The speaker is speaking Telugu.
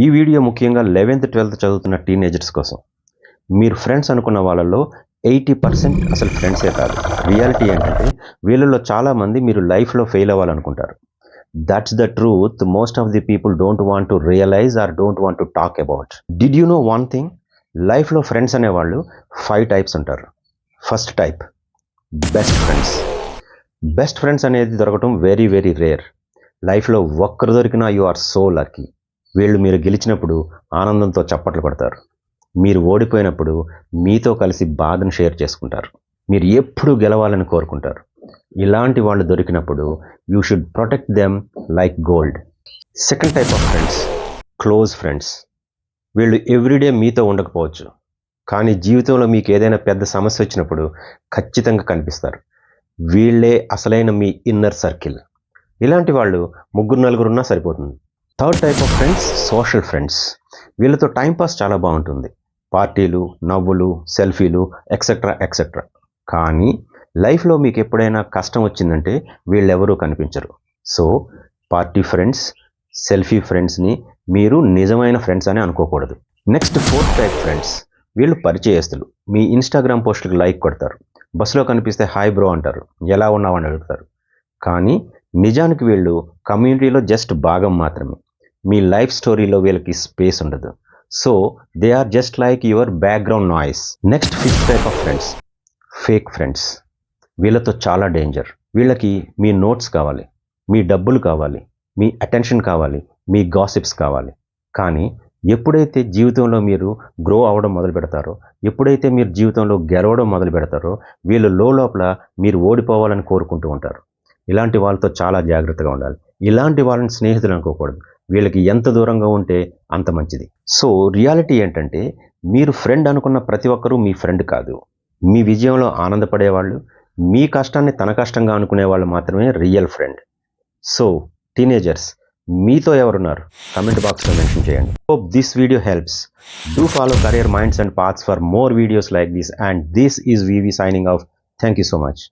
ఈ వీడియో ముఖ్యంగా 11th 12th చదువుతున్న టీనేజర్స్ కోసం. మీరు ఫ్రెండ్స్ అనుకున్న వాళ్ళలో 80% అసలు ఫ్రెండ్సే కాదు. రియాలిటీ ఏంటంటే వీళ్ళలో చాలామంది మీరు లైఫ్లో ఫెయిల్ అవ్వాలనుకుంటారు. That's the truth most of the people don't want to realise or don't want to talk about. Did you know one thing? లైఫ్లో ఫ్రెండ్స్ అనేవాళ్ళు 5 టైప్స్ ఉంటారు. First type best friends. Best friends అనేది దొరకటం వెరీ వెరీ రేర్. లైఫ్లో ఒక్కరు దొరికినా యు ఆర్ సో లక్కీ. వీళ్ళు మీరు గెలిచినప్పుడు ఆనందంతో చప్పట్లు కొడతారు. మీరు ఓడిపోయినప్పుడు మీతో కలిసి బాధను షేర్ చేసుకుంటారు. మీరు ఎప్పుడూ గెలవాలని కోరుకుంటారు. ఇలాంటి వాళ్ళు దొరికినప్పుడు you should protect them like gold. Second type of friends close friends. వీళ్ళు ఎవ్రీడే మీతో ఉండకపోవచ్చు, కానీ జీవితంలో మీకు ఏదైనా పెద్ద సమస్య వచ్చినప్పుడు ఖచ్చితంగా కనిపిస్తారు. వీళ్ళే అసలైన మీ ఇన్నర్ సర్కిల్. ఇలాంటి వాళ్ళు 3-4 ఉన్నా సరిపోతుంది. Third type of friends social friends. వీళ్ళతో టైంపాస్ చాలా బాగుంటుంది. పార్టీలు, నవ్వులు, సెల్ఫీలు ఎక్సెట్రా ఎక్సెట్రా. కానీ లైఫ్లో మీకు ఎప్పుడైనా కష్టం వచ్చిందంటే వీళ్ళెవరూ కనిపించరు. సో పార్టీ ఫ్రెండ్స్, సెల్ఫీ ఫ్రెండ్స్ని మీరు నిజమైన ఫ్రెండ్స్ అని అనుకోకూడదు. Next fourth type friends. వీళ్ళు పరిచయస్తులు. మీ ఇన్స్టాగ్రామ్ పోస్టులకు లైక్ కొడతారు. బస్సులో కనిపిస్తే హాయ్ బ్రో అంటారు, ఎలా ఉన్నావని అడుగుతారు. కానీ నిజానికి వీళ్ళు కమ్యూనిటీలో జస్ట్ భాగం మాత్రమే. మీ లైఫ్ స్టోరీలో వీళ్ళకి స్పేస్ ఉండదు. So they are just like your background noise. Next fifth type of friends fake friends. వీళ్ళతో చాలా డేంజర్. వీళ్ళకి మీ నోట్స్ కావాలి, మీ డబ్బులు కావాలి, మీ అటెన్షన్ కావాలి, మీ గాసిప్స్ కావాలి. కానీ ఎప్పుడైతే జీవితంలో మీరు గ్రో అవ్వడం మొదలు పెడతారో, ఎప్పుడైతే మీరు జీవితంలో గెలవడం మొదలు పెడతారో వీళ్ళు లోపల మీరు ఓడిపోవాలని కోరుకుంటూ ఉంటారు. ఇలాంటి వాళ్ళతో చాలా జాగ్రత్తగా ఉండాలి. ఇలాంటి వాళ్ళని స్నేహితులు అనుకోకూడదు. వీళ్ళకి ఎంత దూరంగా ఉంటే అంత మంచిది. సో రియాలిటీ ఏంటంటే మీరు ఫ్రెండ్ అనుకున్న ప్రతి ఒక్కరూ మీ ఫ్రెండ్ కాదు. మీ విజయంలో ఆనందపడేవాళ్ళు, మీ కష్టాన్ని తన కష్టంగా అనుకునే వాళ్ళు మాత్రమే రియల్ ఫ్రెండ్. సో టీనేజర్స్, మీతో ఎవరున్నారు? కమెంట్ బాక్స్లో మెన్షన్ చేయండి. Hope this video helps. Do follow career minds and paths for more videos like this, and this is VV signing off. Thank you so much.